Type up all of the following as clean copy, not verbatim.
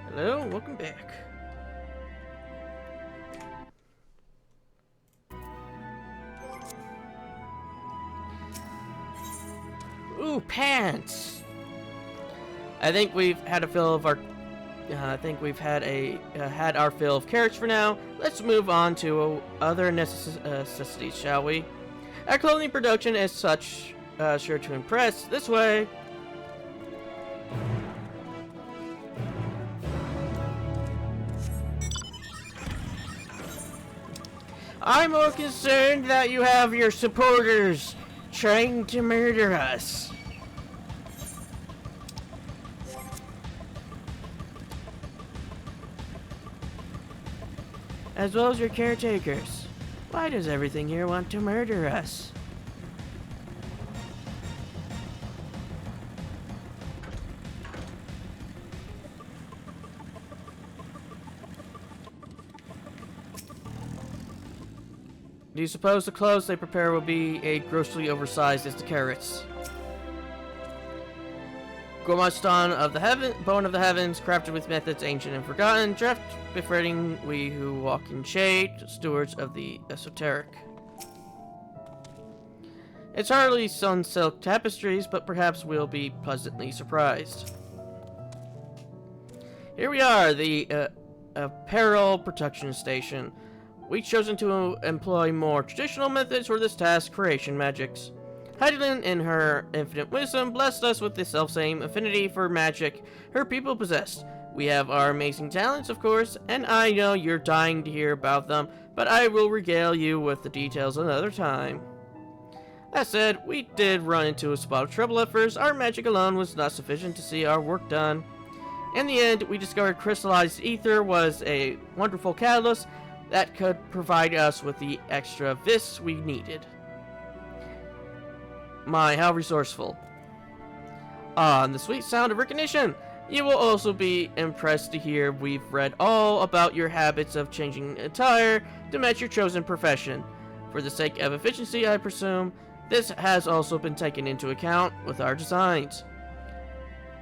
Hello, welcome back. Ooh, pants! I think we've had a fill of our... I think we've had our fill of carrots for now. Let's move on to other necessities, shall we? Our clothing production is such sure to impress. This way. I'm more concerned that you have your supporters trying to murder us. As well as your caretakers. Why does everything here want to murder us? Do you suppose the clothes they prepare will be as grossly oversized as the carrots? Gormaston of the heaven, bone of the heavens, crafted with methods ancient and forgotten, dreft befriending we who walk in shade, stewards of the esoteric. It's hardly sun silk tapestries, but perhaps we'll be pleasantly surprised. Here we are, the apparel production station. We've chosen to employ more traditional methods for this task, creation magics. Levelin, in her infinite wisdom, blessed us with the self-same affinity for magic her people possessed. We have our amazing talents, of course, and I know you're dying to hear about them, but I will regale you with the details another time. That said, we did run into a spot of trouble at first. Our magic alone was not sufficient to see our work done. In the end, we discovered crystallized ether was a wonderful catalyst that could provide us with the extra vis we needed. My, how resourceful. Ah, and the sweet sound of recognition. You will also be impressed to hear we've read all about your habits of changing attire to match your chosen profession. For the sake of efficiency, I presume, this has also been taken into account with our designs.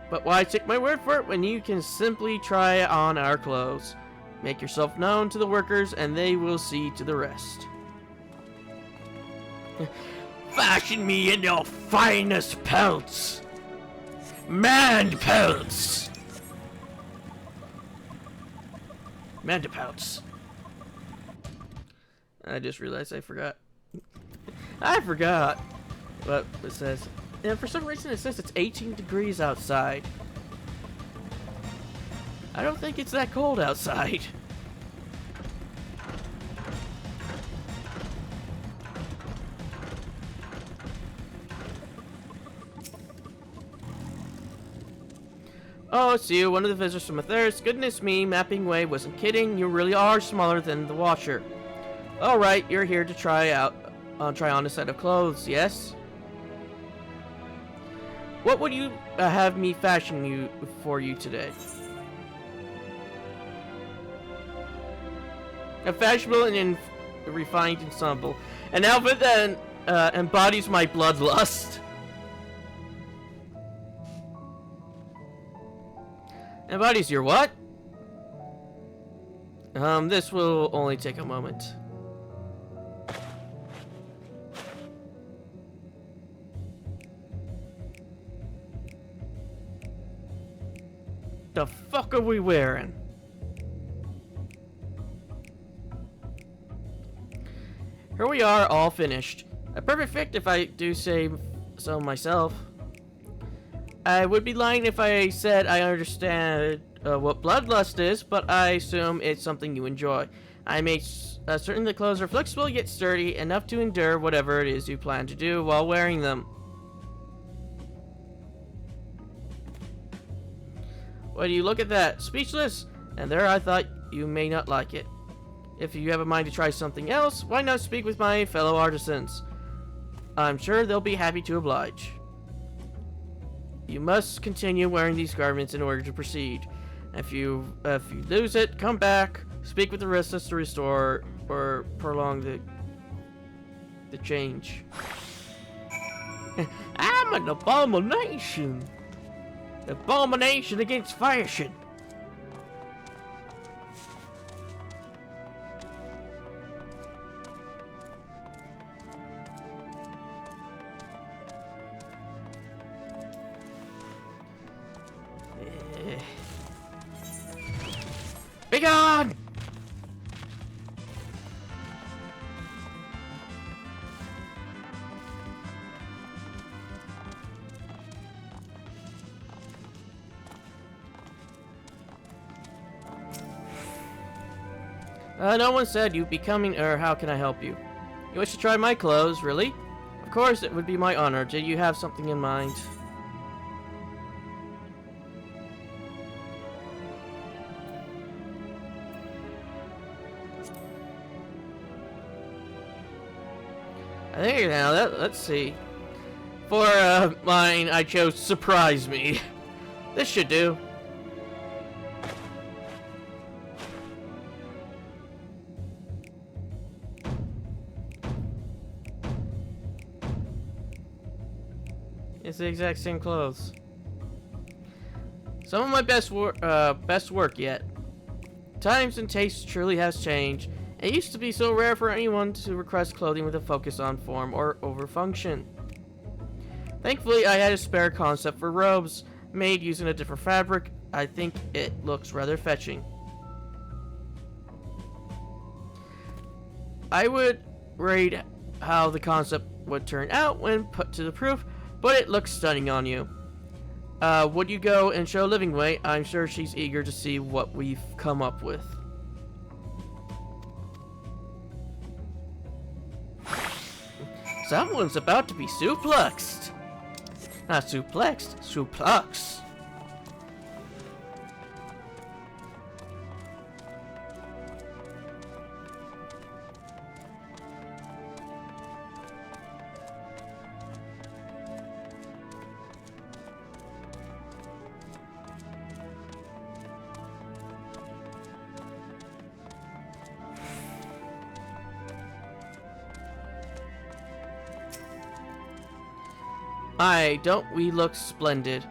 But why take my word for it when you can simply try on our clothes? Make yourself known to the workers and they will see to the rest. Fashion me in your finest pelts! Man pelts! Manta pelts. I just realized I forgot. I forgot what it says. And for some reason it says it's 18 degrees outside. I don't think it's that cold outside. Oh, it's you, one of the visitors from Atheris. Goodness me, Mapping Way wasn't kidding. You really are smaller than the Watcher. Alright, you're here to try on a set of clothes, yes? What would you have me fashion for you today? A fashionable and refined ensemble. An outfit that embodies my bloodlust. Embodies your what? This will only take a moment. The fuck are we wearing? Here we are, all finished. A perfect fit if I do say so myself. I would be lying if I said I understand what bloodlust is, but I assume it's something you enjoy. I make certain the clothes are flexible yet sturdy enough to endure whatever it is you plan to do while wearing them. Why do you look at that? Speechless? And there I thought you may not like it. If you have a mind to try something else, why not speak with my fellow artisans? I'm sure they'll be happy to oblige. You must continue wearing these garments in order to proceed. If you lose it, come back, speak with the restless to restore or prolong the change. I'm an abomination. Abomination against fashion. No one said you'd be coming, or how can I help you? You wish to try my clothes, really? Of course, it would be my honor. Did you have something in mind? I think now, let's see. For mine, I chose surprise me. This should do. It's the exact same clothes. Some of my best work yet. Times and tastes truly has changed. It used to be so rare for anyone to request clothing with a focus on form or over function. Thankfully, I had a spare concept for robes, made using a different fabric. I think it looks rather fetching. I would rate how the concept would turn out when put to the proof, but it looks stunning on you. Would you go and show Living Way? I'm sure she's eager to see what we've come up with. Someone's about to be suplexed. Not suplexed, suplex. Don't we look splendid?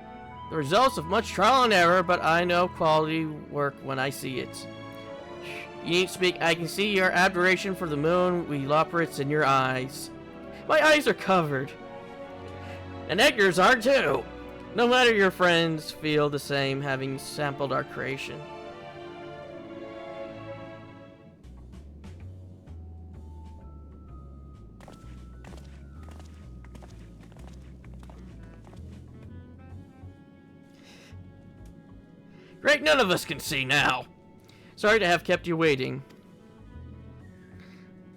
The results of much trial and error, but I know quality work when I see it. You need to speak. I can see your admiration for the moon. We operates in your eyes. My eyes are covered. And Edgar's are too. No matter your friends feel the same having sampled our creation. Great, none of us can see now. Sorry to have kept you waiting.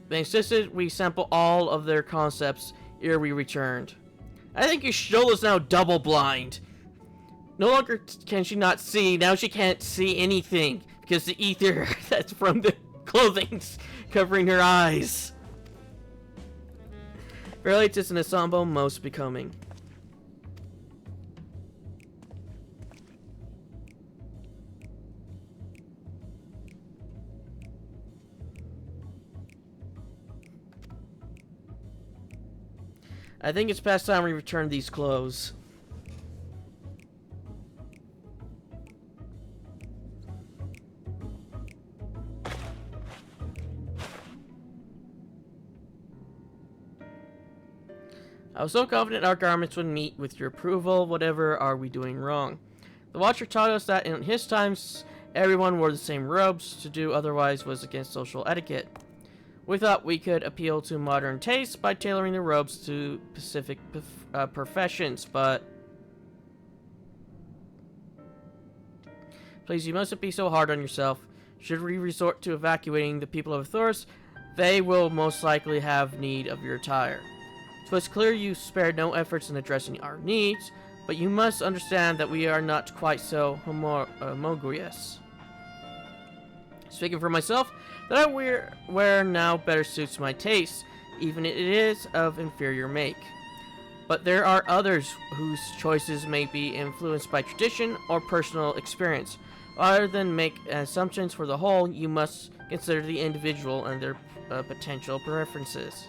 They insisted we sample all of their concepts ere we returned. I think Yoshiola's now double blind. No longer can she not see, now she can't see anything because the ether that's from the clothing's covering her eyes. Verily, it is an ensemble most becoming. I think it's past time we return these clothes. I was so confident our garments would meet with your approval. Whatever are we doing wrong? The Watcher taught us that in his times, everyone wore the same robes. To do otherwise was against social etiquette. We thought we could appeal to modern tastes by tailoring the robes to specific professions, but... Please, you mustn't be so hard on yourself. Should we resort to evacuating the people of Thoris, they will most likely have need of your attire. So it's clear you spared no efforts in addressing our needs, but you must understand that we are not quite so homogeneous. Speaking for myself, that I wear now better suits my taste, even if it is of inferior make. But there are others whose choices may be influenced by tradition or personal experience. Rather than make assumptions for the whole, you must consider the individual and their potential preferences.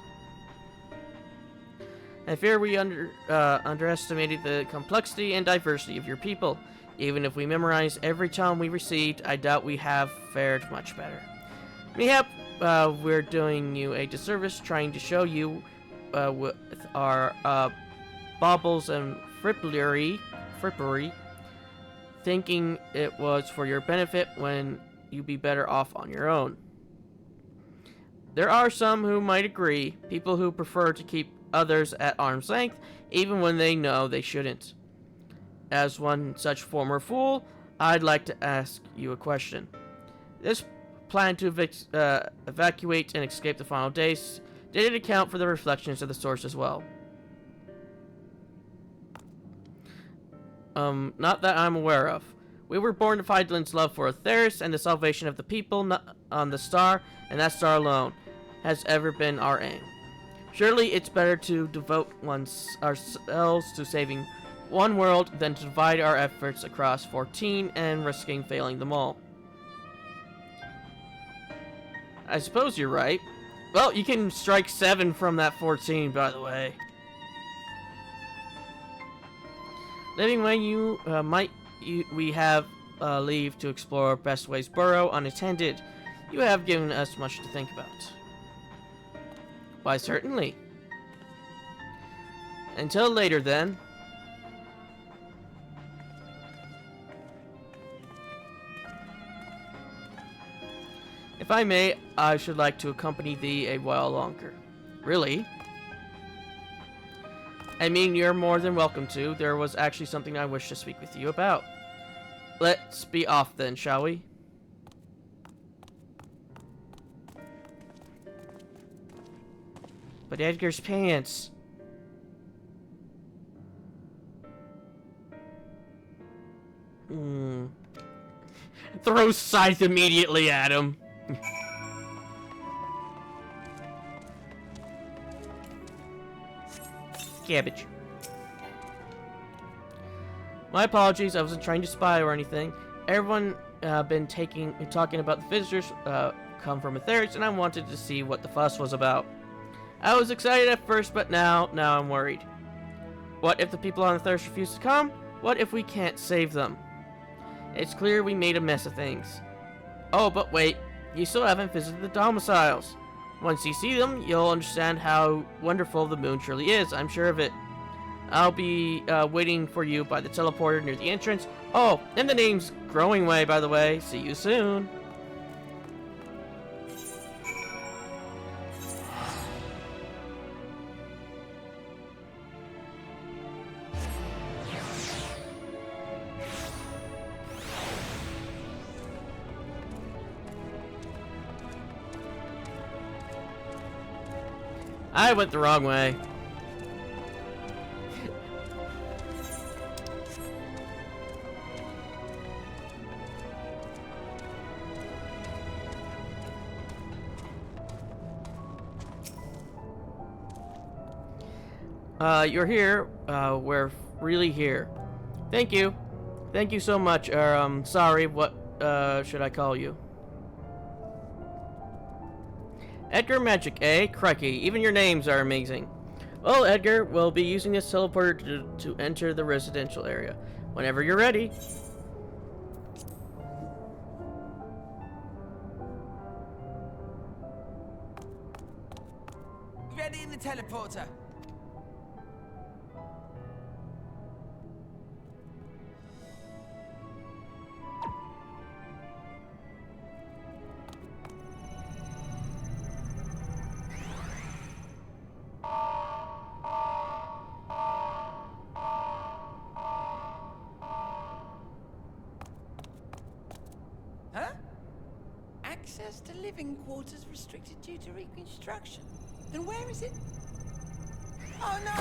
I fear we underestimated the complexity and diversity of your people. Even if we memorize every tome we received, I doubt we have fared much better. Mayhap we're doing you a disservice trying to show you with our baubles and frippery, thinking it was for your benefit when you'd be better off on your own. There are some who might agree, people who prefer to keep others at arm's length, even when they know they shouldn't. As one such former fool, I'd like to ask you a question. This planned to evacuate and escape the final days. Did it account for the reflections of the source as well? Not that I'm aware of. We were born to Heidelin's love for Atheris and the salvation of the people on the star, and that star alone has ever been our aim. Surely it's better to devote ourselves to saving one world than to divide our efforts across 14 and risking failing them all. I suppose you're right. Well, you can strike 7 from that 14, by the way. Living when we have leave to explore Bestway's burrow unattended. You have given us much to think about. Why, certainly. Until later, then. If I may, I should like to accompany thee a while longer. Really? I mean, you're more than welcome to. There was actually something I wish to speak with you about. Let's be off then, shall we? But Edgar's pants. Throw scythe immediately at him. Cabbage. My apologies, I wasn't trying to spy or anything. Everyone been talking about the visitors come from Atheris, and I wanted to see what the fuss was about. I was excited at first, but now I'm worried. What if the people on Atheris refuse to come? What if we can't save them? It's clear we made a mess of things. Oh, but wait, you still haven't visited the domiciles. Once you see them, you'll understand how wonderful the moon truly is, I'm sure of it. I'll be waiting for you by the teleporter near the entrance. Oh, and the name's Growing Way, by the way. See you soon. I went the wrong way. You're here. We're really here. Thank you. Thank you so much. Sorry, what, should I call you? Edgar Magic, eh? Crikey, even your names are amazing. Well, Edgar, we'll be using this teleporter to enter the residential area. Whenever you're ready. Ready in the teleporter. Access to living quarters restricted due to reconstruction. Then where is it? Oh no!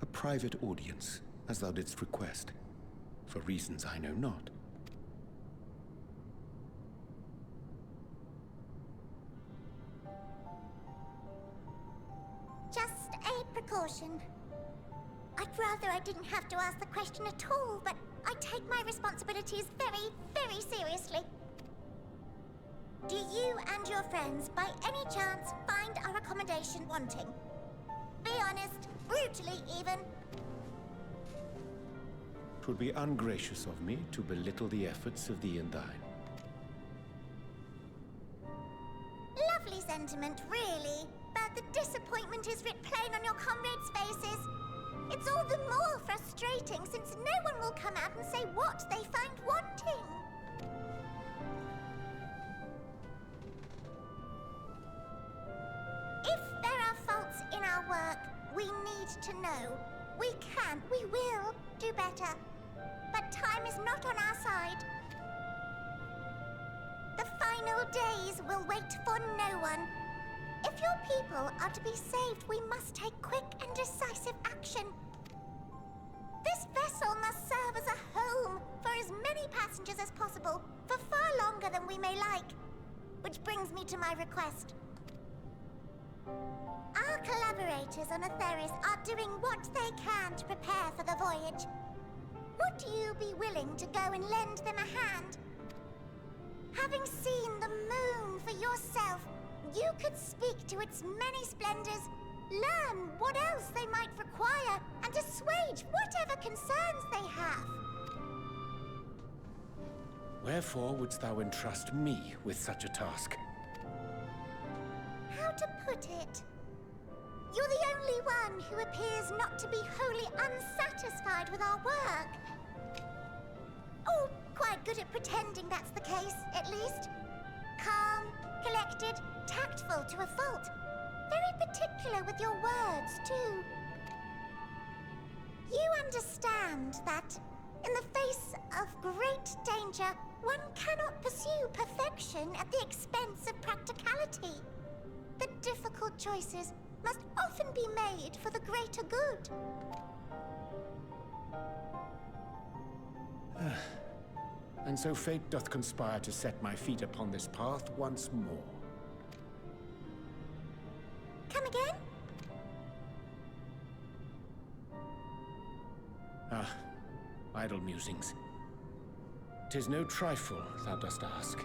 A private audience, as thou didst request, for reasons I know not. Precaution. I'd rather I didn't have to ask the question at all, but I take my responsibilities very, very seriously. Do you and your friends, by any chance, find our accommodation wanting? Be honest, brutally even. 'Twould be ungracious of me to belittle the efforts of thee and thine. Lovely sentiment, really. But the disappointment is writ plain on your comrades' faces. It's all the more frustrating since no one will come out and say what they find wanting. If there are faults in our work, we need to know. We can, we will do better. But time is not on our side. The final days will wait for no one. If your people are to be saved, we must take quick and decisive action. This vessel must serve as a home for as many passengers as possible, for far longer than we may like. Which brings me to my request. Our collaborators on Atheris are doing what they can to prepare for the voyage. Would you be willing to go and lend them a hand? Having seen the moon for yourself, you could speak to its many splendors, learn what else they might require, and assuage whatever concerns they have. Wherefore wouldst thou entrust me with such a task? How to put it? You're the only one who appears not to be wholly unsatisfied with our work. Oh, quite good at pretending that's the case, at least. Calm, collected, tactful to a fault. Very particular with your words, too. You understand that, in the face of great danger, one cannot pursue perfection at the expense of practicality. The difficult choices must often be made for the greater good. And so fate doth conspire to set my feet upon this path once more. Come again? Ah, idle musings. 'Tis no trifle thou dost ask.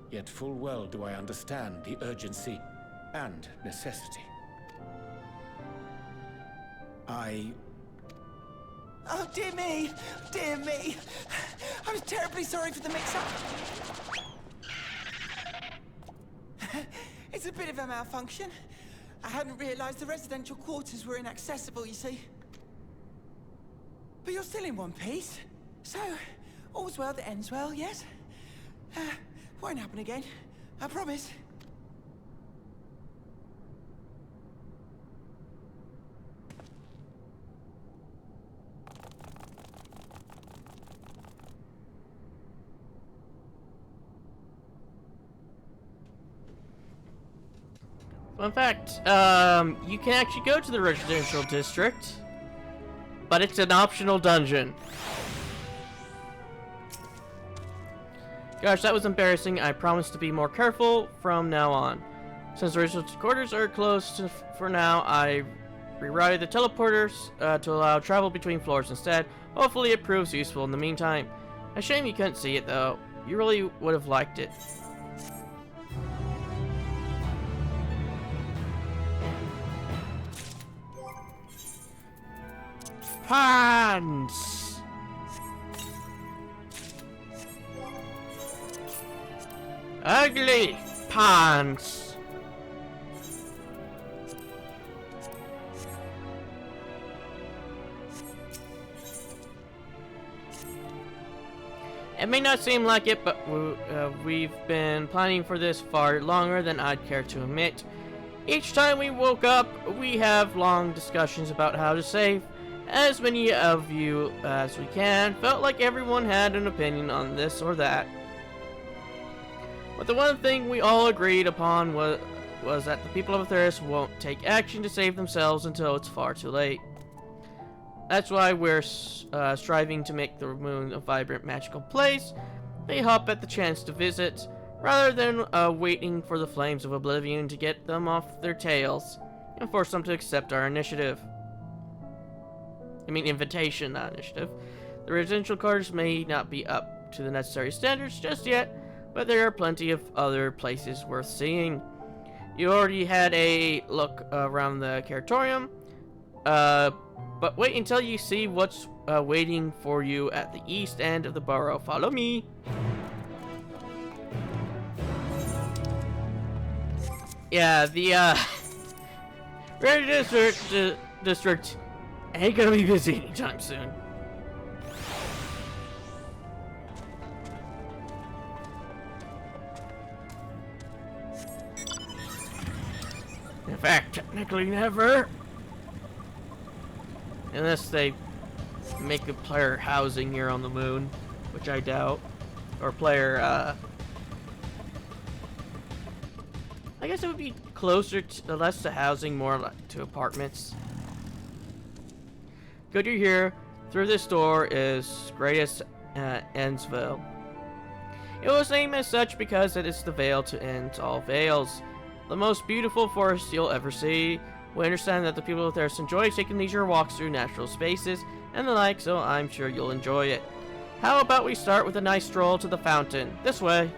Yet full well do I understand the urgency and necessity. Oh, dear me! Dear me! I'm terribly sorry for the mix-up. It's a bit of a malfunction. I hadn't realized the residential quarters were inaccessible, you see. But you're still in one piece. So, all's well that ends well, yes? Won't happen again. I promise. Fun fact, you can actually go to the residential district, but it's an optional dungeon. Gosh, that was embarrassing. I promise to be more careful from now on. Since the residential quarters are closed for now, I rerouted the teleporters to allow travel between floors instead. Hopefully it proves useful in the meantime. A shame you couldn't see it though. You really would have liked it. Pants! Ugly pants! It may not seem like it, but we've been planning for this far longer than I'd care to admit. Each time we woke up, we have long discussions about how to save as many of you as we can. Felt like everyone had an opinion on this or that. But the one thing we all agreed upon was that the people of Atheris won't take action to save themselves until it's far too late. That's why we're striving to make the moon a vibrant, magical place they hop at the chance to visit, rather than waiting for the flames of oblivion to get them off their tails and force them to accept our initiative. I mean invitation, not initiative. The residential quarters may not be up to the necessary standards just yet, but there are plenty of other places worth seeing. You already had a look around the Curatorium, but wait until you see what's waiting for you at the east end of the borough. Follow me. Yeah, the Red District ain't gonna be busy anytime soon. fact, technically never. Unless they make a player housing here on the moon, which I doubt. Or player, I guess it would be closer to, less to housing, more like to apartments. Good you're here. Through this door is greatest Endsville. It was named as such because it is the veil to end all veils. The most beautiful forest you'll ever see. We understand that the people of Theris enjoy taking leisure walks through natural spaces and the like, so I'm sure you'll enjoy it. How about we start with a nice stroll to the fountain? This way.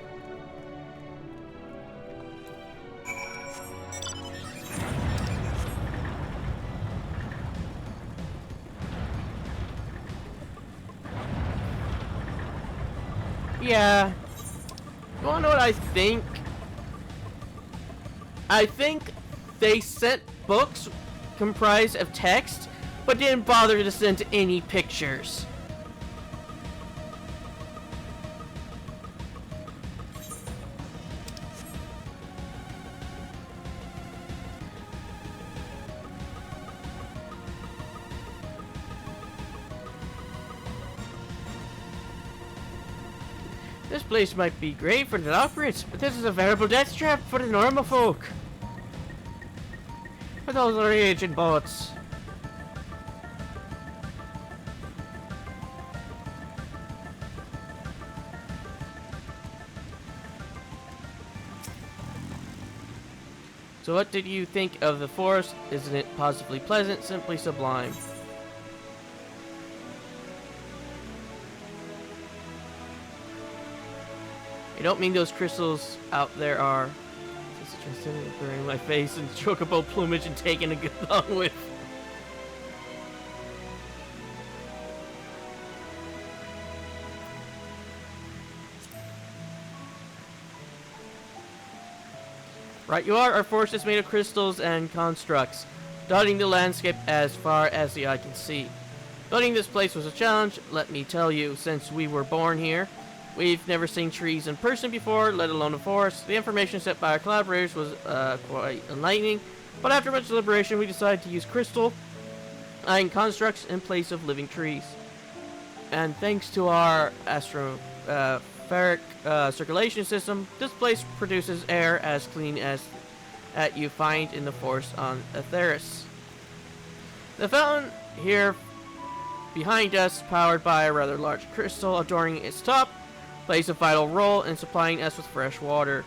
Yeah. You wanna know what I think? I think they sent books comprised of text, but didn't bother to send any pictures. This place might be great for the operatives, but this is a veritable death trap for the normal folk. For those raging bots. So what did you think of the forest? Isn't it positively pleasant, simply sublime? I don't mean those crystals out there are just burning my face and chocobo plumage and taking a good long whiff. Right you are, our forest is made of crystals and constructs, dotting the landscape as far as the eye can see. Building this place was a challenge, let me tell you, since we were born here. We've never seen trees in person before, let alone a forest. The information set by our collaborators was quite enlightening, but after much deliberation we decided to use crystal and constructs in place of living trees. And thanks to our atmospheric circulation system, this place produces air as clean as that you find in the forest on Theris. The fountain here behind us, powered by a rather large crystal adorning its top, plays a vital role in supplying us with fresh water.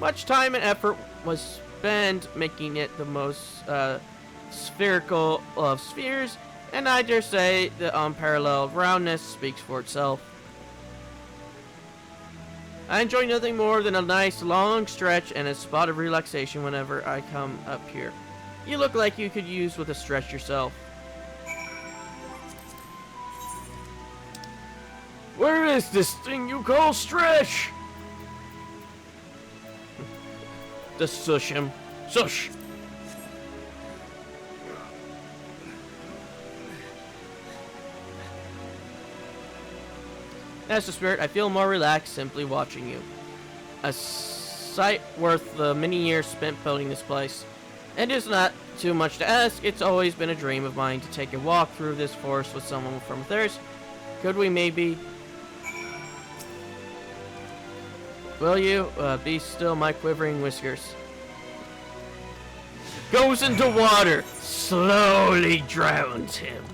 Much time and effort was spent making it the most spherical of spheres, and I dare say the unparalleled roundness speaks for itself. I enjoy nothing more than a nice long stretch and a spot of relaxation whenever I come up here. You look like you could use with a stretch yourself. Where is this thing you call stretch? Just sush him. Sush! As the spirit, I feel more relaxed simply watching you. A sight worth the many years spent building this place. It is not too much to ask, it's always been a dream of mine to take a walk through this forest with someone from Theris. Could we maybe... Will you be still, my quivering whiskers? Goes into water, slowly drowns him.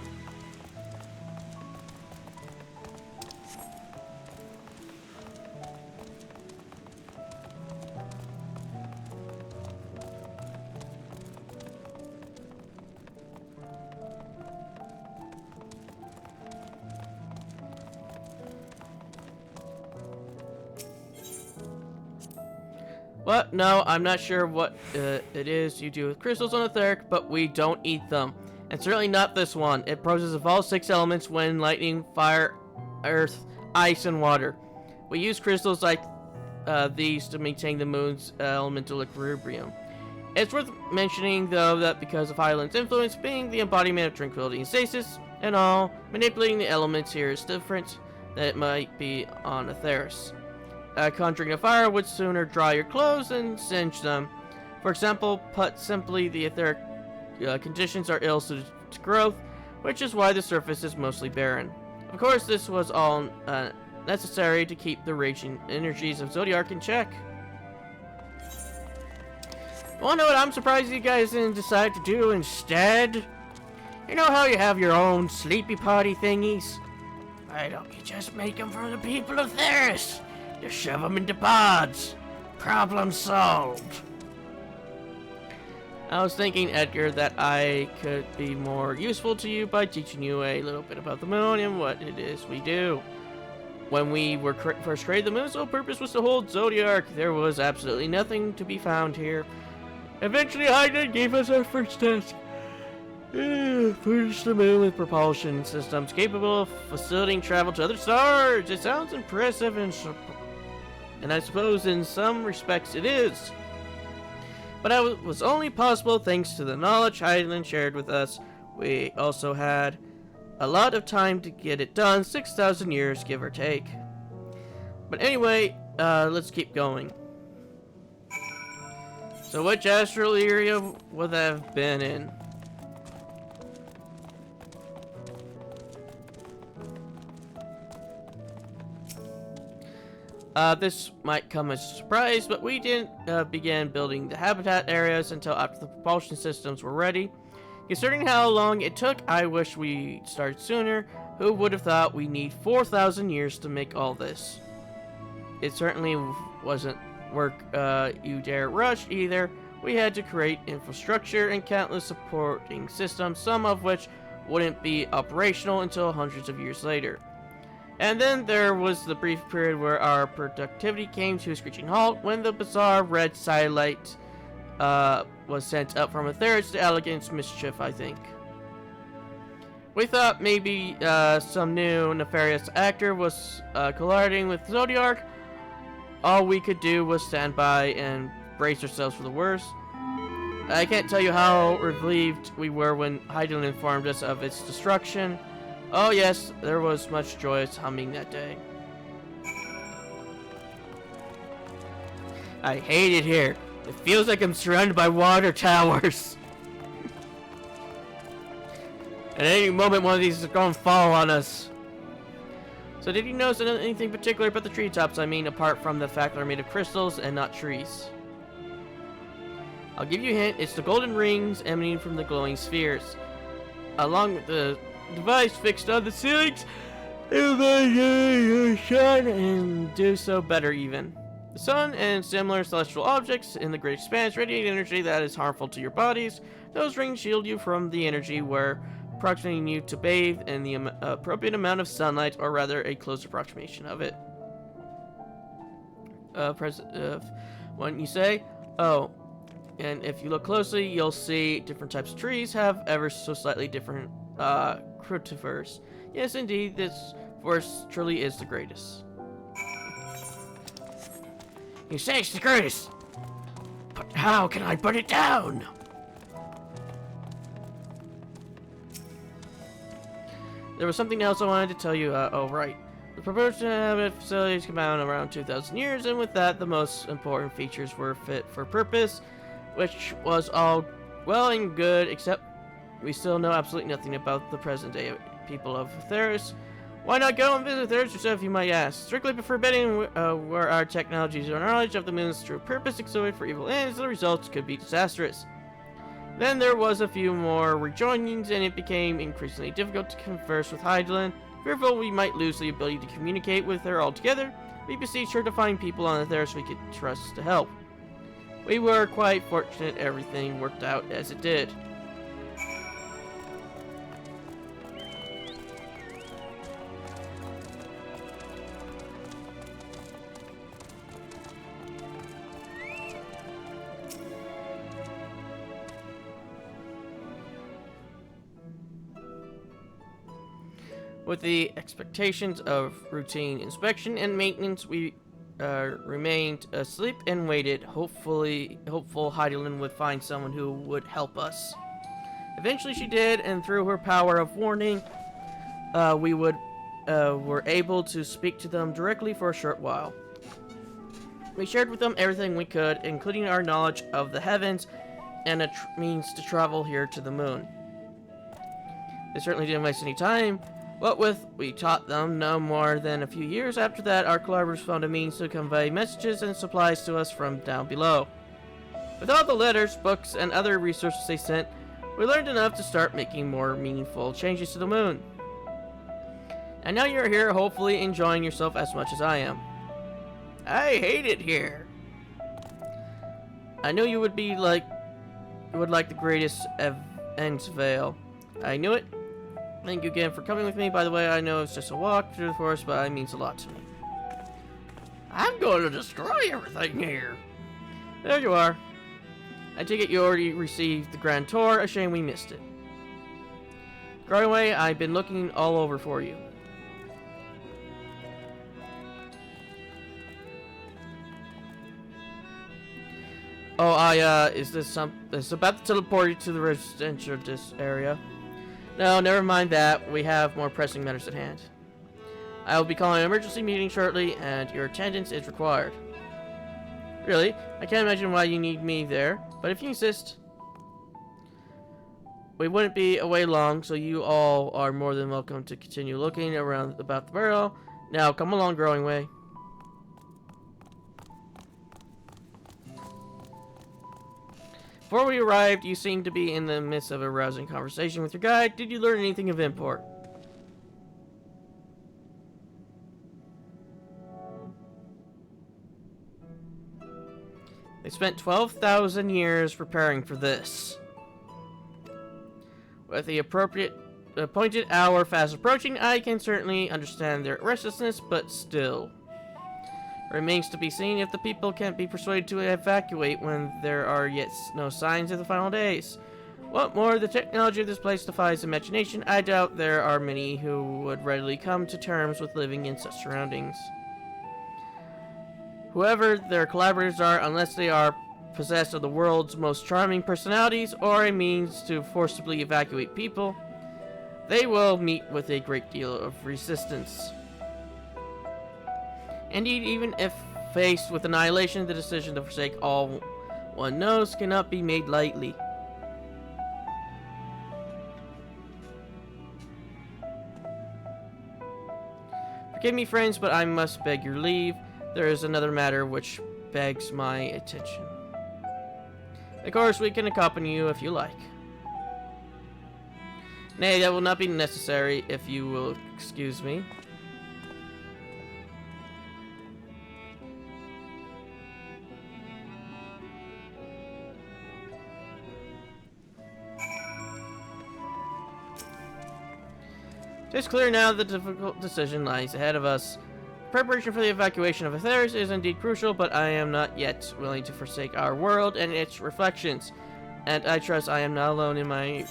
What? No, I'm not sure what it is you do with crystals on the Theric, but we don't eat them. And certainly not this one. It possesses of all 6 elements: wind, lightning, fire, earth, ice, and water. We use crystals like these to maintain the moon's elemental equilibrium. It's worth mentioning, though, that because of Hyland's influence being the embodiment of tranquility and stasis and all, manipulating the elements here is different than it might be on Theris. Conjuring a fire would sooner dry your clothes than singe them. For example, put simply, the etheric conditions are ill suited to growth, which is why the surface is mostly barren. Of course, this was all necessary to keep the raging energies of Zodiac in check. Wanna know what I'm surprised you guys didn't decide to do instead? You know how you have your own sleepy potty thingies? Why don't you just make them for the people of Theris? Just shove them into pods. Problem solved. I was thinking, Edgar, that I could be more useful to you by teaching you a little bit about the moon and what it is we do. When we were first created, the moon's sole purpose was to hold Zodiac. There was absolutely nothing to be found here. Eventually, Hyden gave us our first task. Furnish the moon with propulsion systems capable of facilitating travel to other stars. It sounds impressive, and I suppose in some respects it is. But it was only possible thanks to the knowledge Hyden shared with us. We also had a lot of time to get it done, 6,000 years, give or take. But anyway, let's keep going. So which astral area would that have been in? This might come as a surprise, but we didn't begin building the habitat areas until after the propulsion systems were ready. Considering how long it took, I wish we started sooner. Who would have thought we need 4,000 years to make all this? It certainly wasn't work you dare rush either. We had to create infrastructure and countless supporting systems, some of which wouldn't be operational until hundreds of years later. And then there was the brief period where our productivity came to a screeching halt when the bizarre red satellite was sent up from Aetherius to Elegance mischief, I think. We thought maybe some new nefarious actor was colliding with Zodiac. All we could do was stand by and brace ourselves for the worst. I can't tell you how relieved we were when Hyden informed us of its destruction. Oh yes, there was much joyous humming that day. I hate it here. It feels like I'm surrounded by water towers. At any moment, one of these is going to fall on us. So did you notice anything particular about the treetops? I mean, apart from the fact they're made of crystals and not trees. I'll give you a hint. It's the golden rings emanating from the glowing spheres. Along with the device fixed on the ceilings, it will shine and do so better even. The sun and similar celestial objects in the great expanse radiate energy that is harmful to your bodies. Those rings shield you from the energy where approximating you to bathe in the appropriate amount of sunlight, or rather a close approximation of it. When you say, oh, and if you look closely, you'll see different types of trees have ever so slightly different crucifers. Yes, indeed, this forest truly is the greatest. You say it's the greatest, but how can I put it down? There was something else I wanted to tell you. Oh, right. The proposed facilities come out in around 2,000 years, and with that, the most important features were fit for purpose, which was all well and good, except we still know absolutely nothing about the present day people of Theris. Why not go and visit Theris yourself, you might ask? Strictly forbidding where our technologies or knowledge of the moon's true purpose exploited for evil ends, the results could be disastrous. Then there was a few more rejoinings, and it became increasingly difficult to converse with Hyden. Fearful we might lose the ability to communicate with her altogether, we beseeched her to find people on the Theris we could trust to help. We were quite fortunate everything worked out as it did. With the expectations of routine inspection and maintenance, we remained asleep and waited, hopeful Hyden would find someone who would help us. Eventually she did, and through her power of warning, we were able to speak to them directly for a short while. We shared with them everything we could, including our knowledge of the heavens and a means to travel here to the moon. They certainly didn't waste any time. What with we taught them, no more than a few years after that, our collaborators found a means to convey messages and supplies to us from down below. With all the letters, books, and other resources they sent, we learned enough to start making more meaningful changes to the moon. And now you're here, hopefully enjoying yourself as much as I am. I hate it here. I knew you would like the greatest of XIV. I knew it. Thank you again for coming with me. By the way, I know it's just a walk through the forest, but it means a lot to me. I'm going to destroy everything here. There you are. I take it you already received the Grand Tour. A shame we missed it. Going away, I've been looking all over for you. Oh, is this it's about to teleport you to the residential area. No, never mind that. We have more pressing matters at hand. I will be calling an emergency meeting shortly, and your attendance is required. Really? I can't imagine why you need me there, but if you insist. We wouldn't be away long, so you all are more than welcome to continue looking around about the barrel. Now, come along, Growing Way. Before we arrived, you seemed to be in the midst of a rousing conversation with your guide. Did you learn anything of import? They spent 12,000 years preparing for this. With the appointed hour fast approaching, I can certainly understand their restlessness, but still. Remains to be seen if the people can't be persuaded to evacuate when there are yet no signs of the final days. What more, the technology of this place defies imagination. I doubt there are many who would readily come to terms with living in such surroundings. Whoever their collaborators are, unless they are possessed of the world's most charming personalities or a means to forcibly evacuate people, they will meet with a great deal of resistance. Indeed, even if faced with annihilation, the decision to forsake all one knows cannot be made lightly. Forgive me, friends, but I must beg your leave. There is another matter which begs my attention. Of course, we can accompany you if you like. Nay, that will not be necessary if you will excuse me. It is clear now the difficult decision lies ahead of us. Preparation for the evacuation of affairs is indeed crucial, but I am not yet willing to forsake our world and its reflections. And I trust I am not alone in my...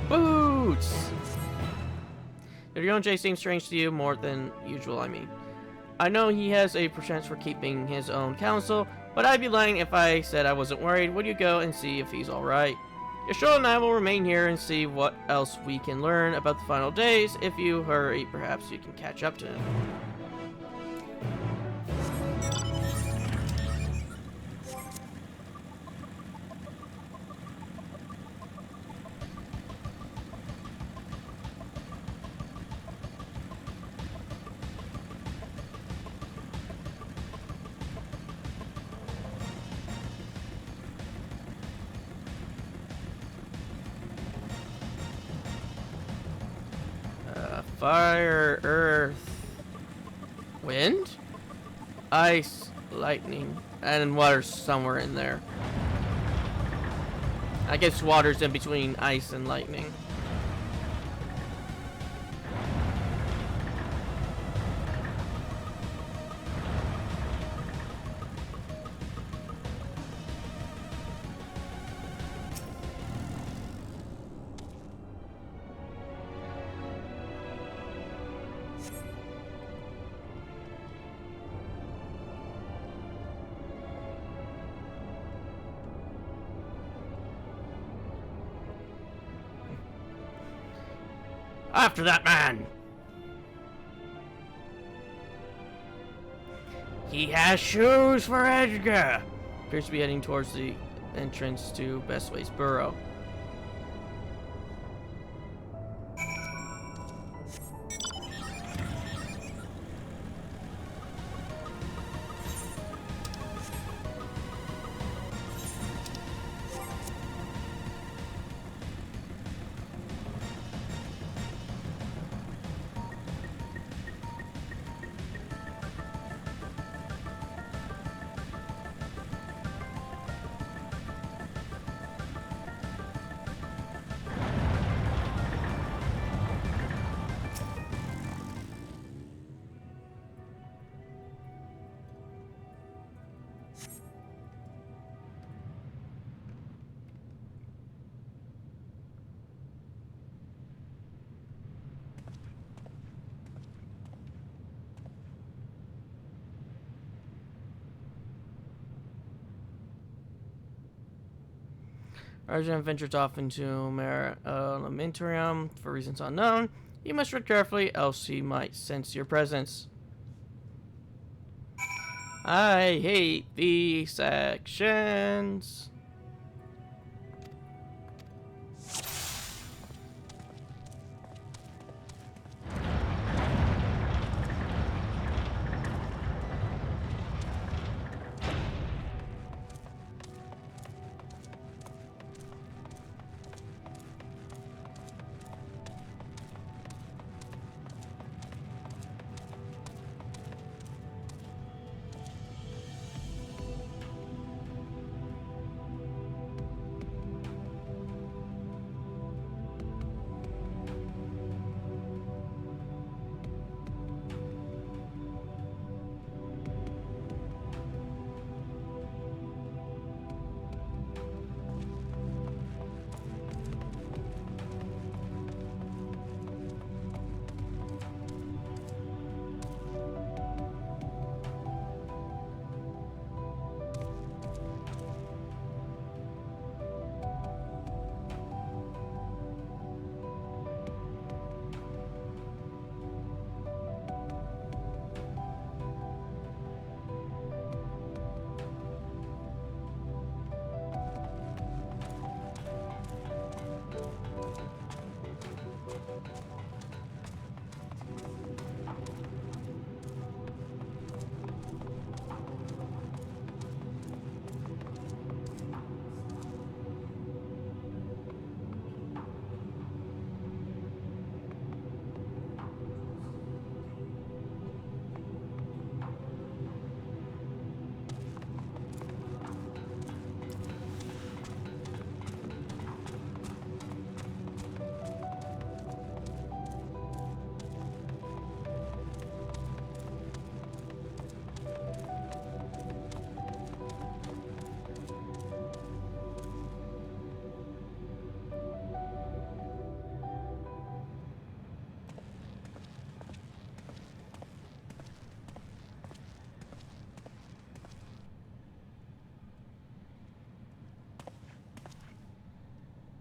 Boots! If your own Jay seems strange to you, more than usual, I mean. I know he has a pretense for keeping his own counsel, but I'd be lying if I said I wasn't worried. Would you go and see if he's alright? Yashul and I will remain here and see what else we can learn about the final days. If you hurry, perhaps you can catch up to him. Fire, earth, wind, ice, lightning, and water's somewhere in there. I guess water's in between ice and lightning. After that man! He has shoes for Edgar! Appears to be heading towards the entrance to Bestway's burrow. Arjun ventures off into Lamentorium for reasons unknown. You must tread carefully, else he might sense your presence. I hate these sections.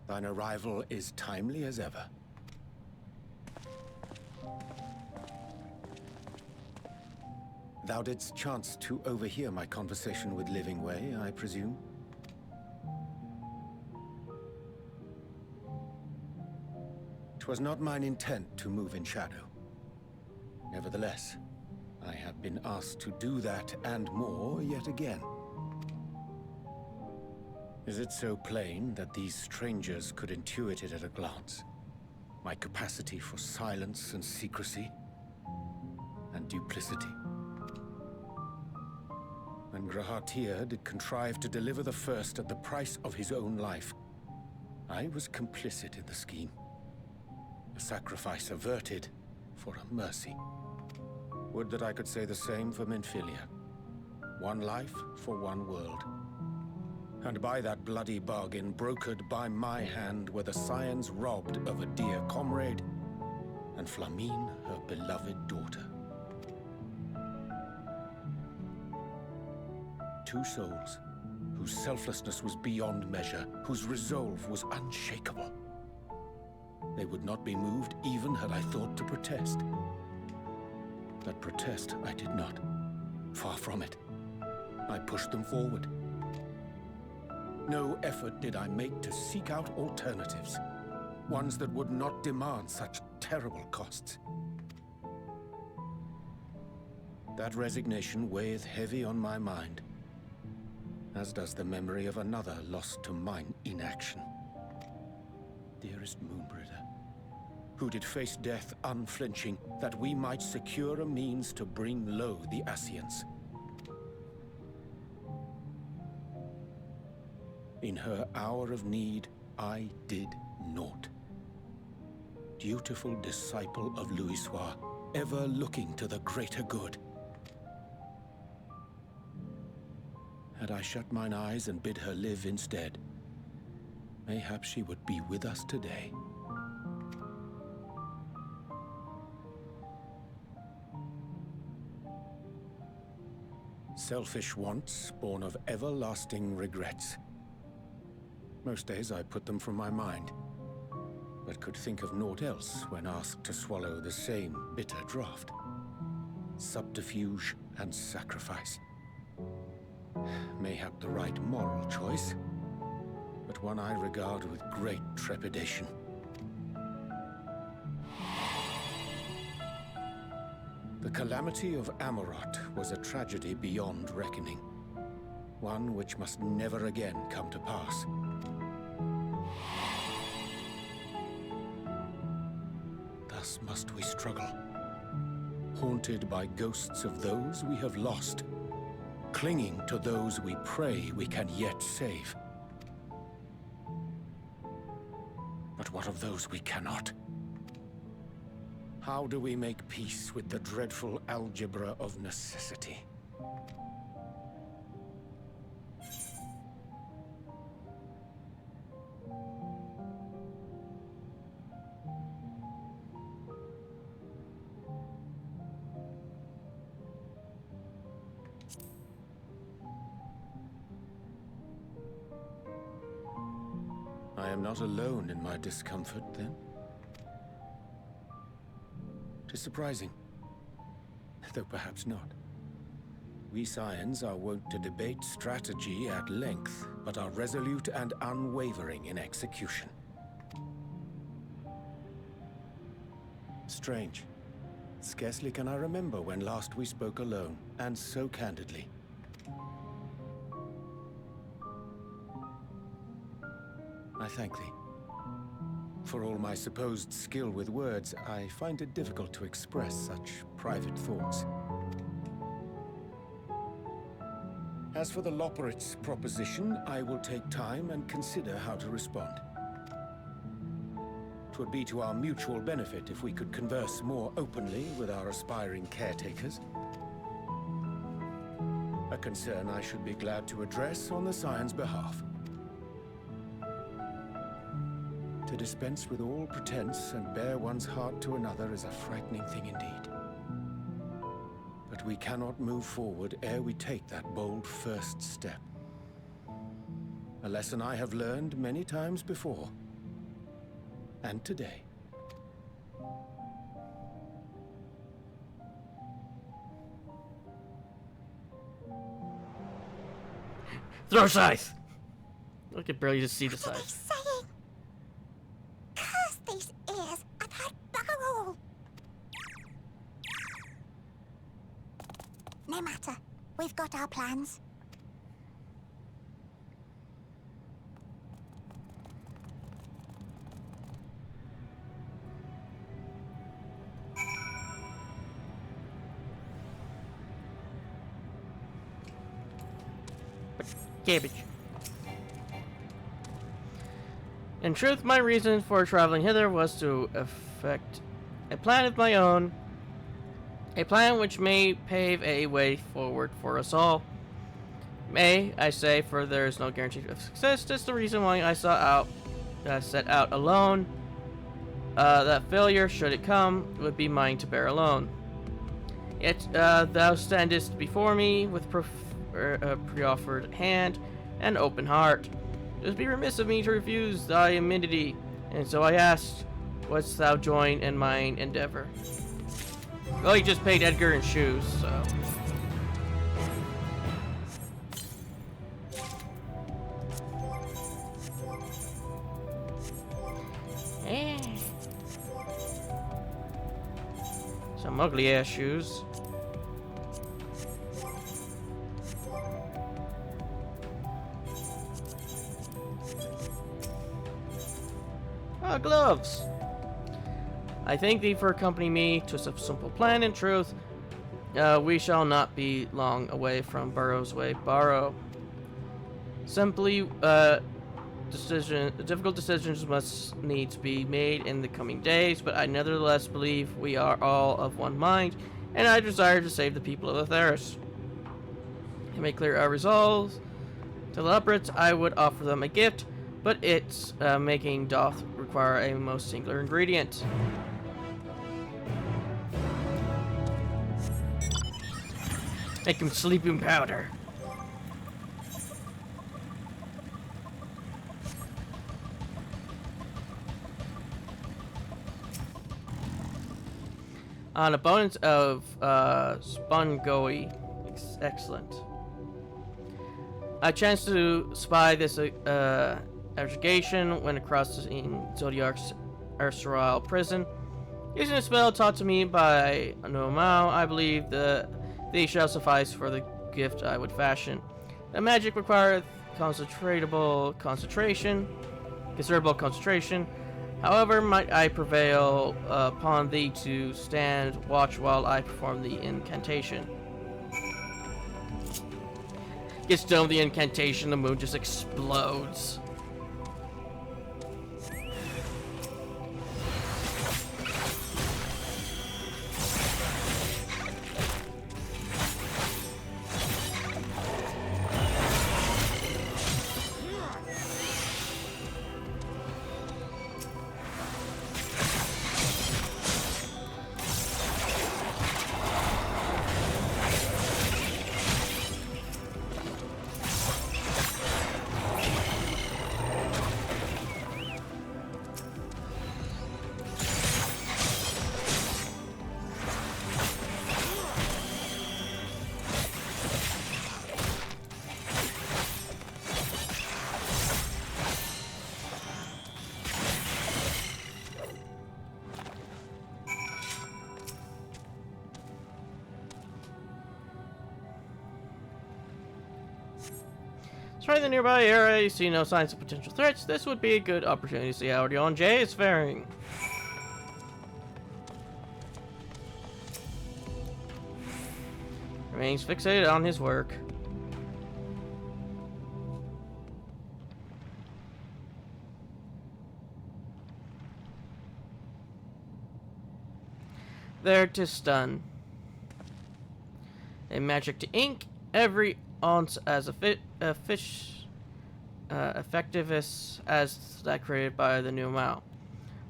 Thine arrival is timely as ever. Thou didst chance to overhear my conversation with Living Way, I presume? 'Twas not mine intent to move in shadow. Nevertheless, I have been asked to do that and more yet again. Is it so plain that these strangers could intuit it at a glance? My capacity for silence and secrecy and duplicity. And Grahatir did contrive to deliver the first at the price of his own life. I was complicit in the scheme. A sacrifice averted for a mercy. Would that I could say the same for Minfilia. One life for one world. And by that bloody bargain brokered by my hand were the scions robbed of a dear comrade, and Flamine her beloved daughter. Two souls, whose selflessness was beyond measure, whose resolve was unshakable. They would not be moved even had I thought to protest. But protest I did not, Far from it. I pushed them forward. No effort did I make to seek out alternatives, ones that would not demand such terrible costs. That resignation weigheth heavy on my mind, as does the memory of another lost to mine inaction. Dearest Moonbringer, who did face death unflinching, that we might secure a means to bring low the Ascians. In her hour of need, I did naught. Dutiful disciple of Louisoix, ever looking to the greater good. Had I shut mine eyes and bid her live instead, mayhap she would be with us today. Selfish wants, born of everlasting regrets. Most days I put them from my mind, but could think of naught else when asked to swallow the same bitter draught. Subterfuge and sacrifice. Mayhap the right moral choice, but one I regard with great trepidation. The calamity of Amarot was a tragedy beyond reckoning, one which must never again come to pass. Thus must we struggle, haunted by ghosts of those we have lost, clinging to those we pray we can yet save. But what of those we cannot? How do we make peace with the dreadful algebra of necessity? I am not alone in my discomfort, then? 'Tis surprising, though perhaps not. We Scions are wont to debate strategy at length, but are resolute and unwavering in execution. Strange. Scarcely can I remember when last we spoke alone, and so candidly. I thank thee. For all my supposed skill with words, I find it difficult to express such private thoughts. As for the Loporrit's proposition, I will take time and consider how to respond. 'Twould be to our mutual benefit if we could converse more openly with our aspiring caretakers. A concern I should be glad to address on the Scion's behalf. To dispense with all pretense and bare one's heart to another is a frightening thing indeed. But we cannot move forward ere we take that bold first step. A lesson I have learned many times before. And today. Throw scythe! I could barely just see the What are they scythe. saying? Curse these ears! I've had bugger all! No matter. We've got our plans. Cabbage. In truth, my reason for traveling hither was to effect a plan of my own. A plan which may pave a way forward for us all. May, I say, for there is no guarantee of success. That's the reason why I set out alone. That failure, should it come, would be mine to bear alone. Yet thou standest before me with pre-offered hand and open heart. It would be remiss of me to refuse thy amenity, and so I asked, wouldst thou join in mine endeavor? Well, he just paid Edgar in shoes, so... Some ugly ass shoes. Ah, gloves. I thank thee for accompanying me to a simple plan. In truth, we shall not be long away from Burrow's Way. Barrow. Simply, difficult decisions must needs be made in the coming days, but I nevertheless believe we are all of one mind, and I desire to save the people of Atheris. To make clear our resolves to the Leopards, I would offer them a gift, but its making doth require a most singular ingredient. Make him sleeping powder. On a bonus of Spongoi. Excellent. I chanced to spy this aggregation when across Zodiac's erstwhile prison. Using a spell taught to me by Nomao, I believe these shall suffice for the gift I would fashion. The magic requireth considerable concentration. However, might I prevail upon thee to stand watch while I perform the incantation? Gets done with the incantation, the moon just explodes. Try the nearby area, you see no signs of potential threats. This would be a good opportunity to see how Orion J is faring. Remains fixated on his work. There to stun. A magic to ink. Every ounce as effective as that created by the new Mao.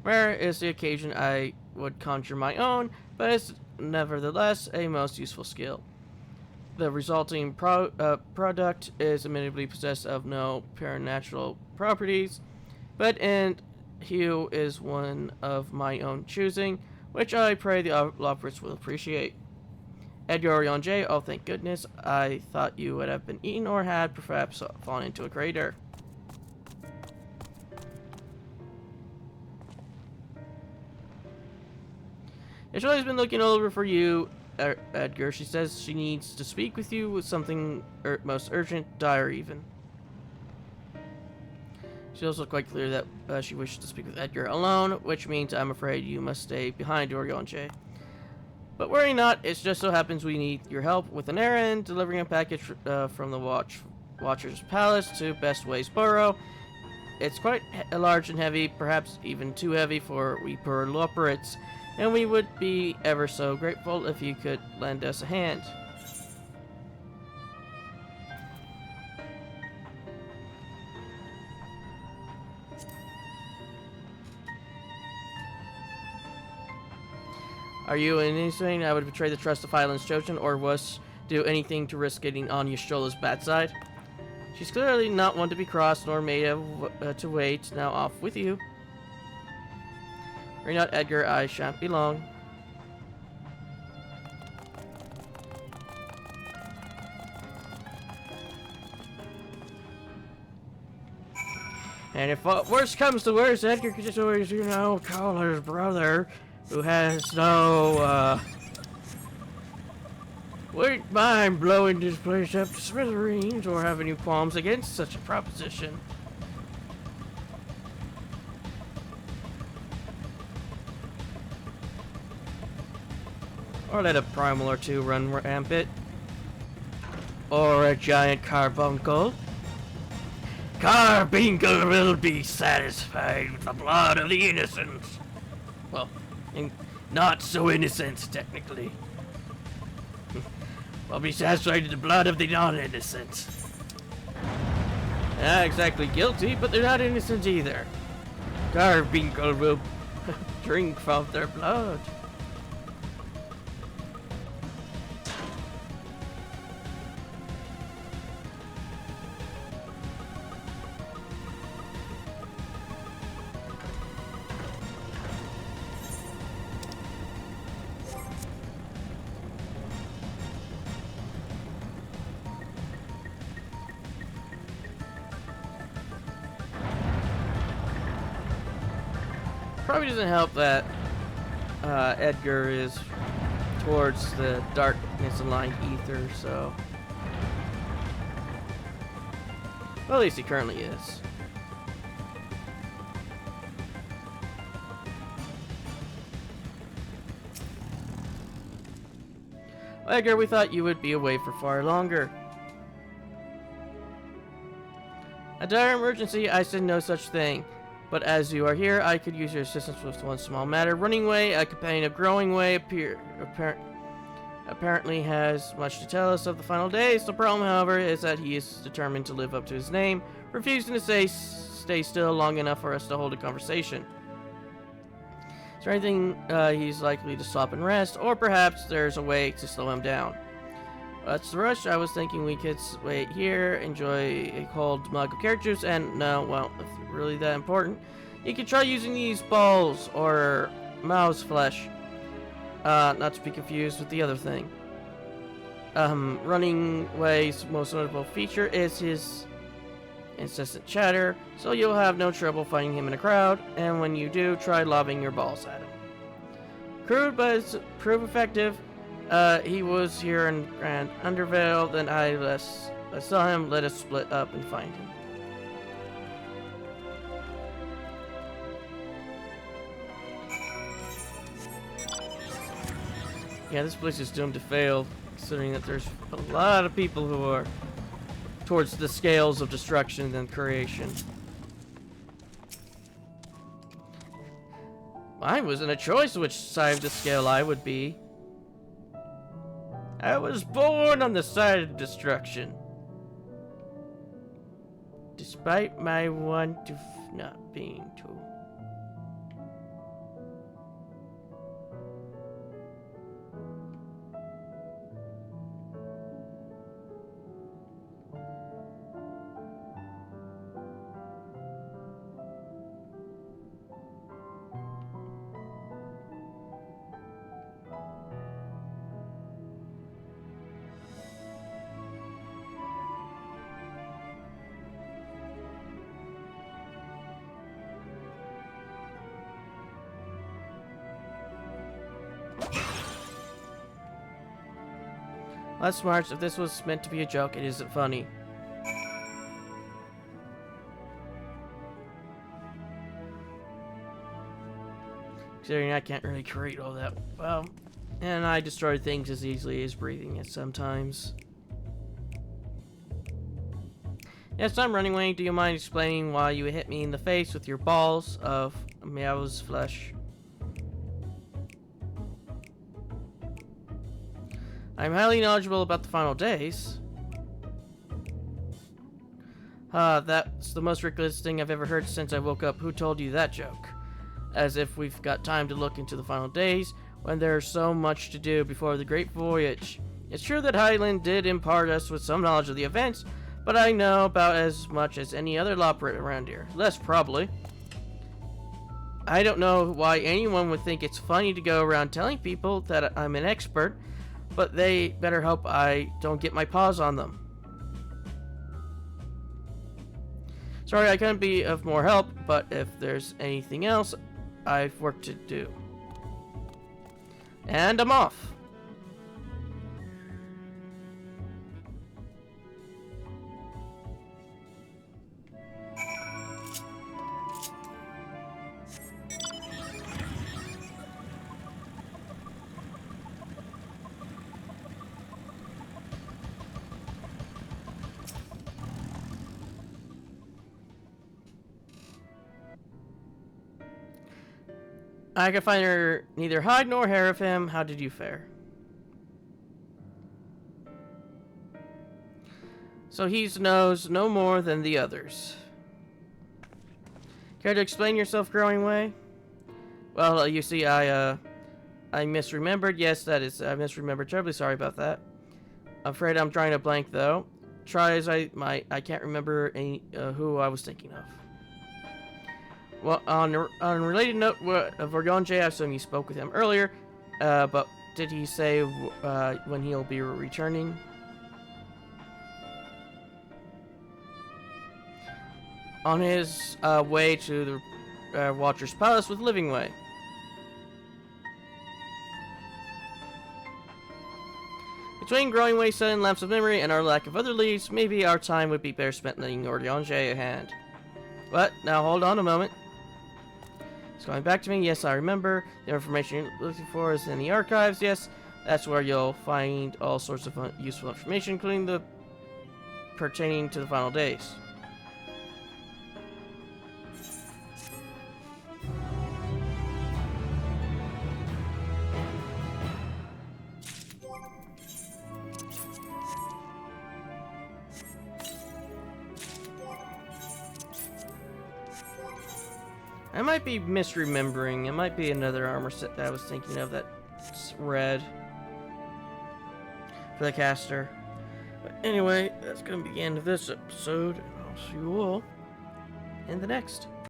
Rare is the occasion I would conjure my own, but it's nevertheless a most useful skill. The resulting product is admittedly possessed of no paranatural properties, but in hue is one of my own choosing, which I pray the lovers will appreciate. Edgar Orion J. Oh, thank goodness. I thought you would have been eaten or had perhaps fallen into a crater. Shirley's been looking over for you, Edgar. She says she needs to speak with you with something most urgent, dire even. She also quite clear that she wishes to speak with Edgar alone, which means I'm afraid you must stay behind Orion J. But worry not, it just so happens we need your help with an errand, delivering a package from the Watcher's Palace to Best Ways Burrow. It's quite large and heavy, perhaps even too heavy for we poor Leopards, and we would be ever so grateful if you could lend us a hand. Are you in anything I would betray the trust of Highland's chosen, or was do anything to risk getting on Yashtola's bad side? She's clearly not one to be crossed, nor made to wait. Now off with you. Worry not, Edgar, I shan't be long. And if worst comes to worst, Edgar could just always, call his brother, who has no, Wouldn't mind blowing this place up to smithereens or have any qualms against such a proposition. Or let a primal or two run rampant. Or a giant carbuncle. Carbuncle will be satisfied with the blood of the innocent. Well, not so innocent, technically. I'll be satisfied with the blood of the non-innocent. Not exactly guilty, but they're not innocent either. Carbuncle will drink from their blood. Probably doesn't help that Edgar is towards the darkness aligned ether, so. Well, at least he currently is. Well, Edgar, we thought you would be away for far longer. A dire emergency, I said no such thing. But as you are here, I could use your assistance with one small matter. Running Way, a companion of Growing Way, apparently has much to tell us of the final days. The problem, however, is that he is determined to live up to his name, refusing to stay still long enough for us to hold a conversation. Is there anything he's likely to stop and rest, or perhaps there's a way to slow him down? That's the rush. I was thinking we could wait here, enjoy a cold mug of carrot juice, and no, well, if it's really that important, you could try using these balls or mouse flesh. Not to be confused with the other thing. Running Way's most notable feature is his incessant chatter, so you'll have no trouble finding him in a crowd, and when you do, try lobbing your balls at him. Crude, but it's proved effective. He was here in Grand Undervale, then I saw him. Let us split up and find him. Yeah, this place is doomed to fail, considering that there's a lot of people who are towards the scales of destruction and creation. Mine wasn't a choice which side of the scale I would be. I was born on the side of destruction. Despite my want of not being to. That's smart. If this was meant to be a joke, it isn't funny. Considering I can't really create all that well. And I destroy things as easily as breathing it sometimes. Yes, I'm Running Away. Do you mind explaining why you hit me in the face with your balls of Meow's flesh? I'm highly knowledgeable about the final days. That's the most ridiculous thing I've ever heard since I woke up. Who told you that joke? As if we've got time to look into the final days when there's so much to do before the great voyage. It's true that Highland did impart us with some knowledge of the events, but I know about as much as any other loprit around here. Less, probably. I don't know why anyone would think it's funny to go around telling people that I'm an expert, but they better hope I don't get my paws on them. Sorry I couldn't be of more help, but if there's anything else, I've work to do. And I'm off. I could find her neither hide nor hair of him. How did you fare? So he knows no more than the others. Care to explain yourself, Growing Way? Well, you see, I misremembered. Yes, that is, I misremembered. Terribly sorry about that. I'm afraid I'm drawing a blank, though. Try as I might, I can't remember any, who I was thinking of. Well, on a related note, Vorgonje, I assume you spoke with him earlier, but did he say when he'll be returning? On his way to the Watcher's Palace with Living Way. Between Growing Way, Sudden Lapse of Memory, and our lack of other leads, maybe our time would be better spent letting Vorgonje a hand. But, now hold on a moment. It's coming back to me. Yes, I remember. The information you're looking for is in the archives. Yes, that's where you'll find all sorts of useful information, including the pertaining to the final days. I might be misremembering. It might be another armor set that I was thinking of that's red for the caster. But anyway, that's going to be the end of this episode, and I'll see you all in the next.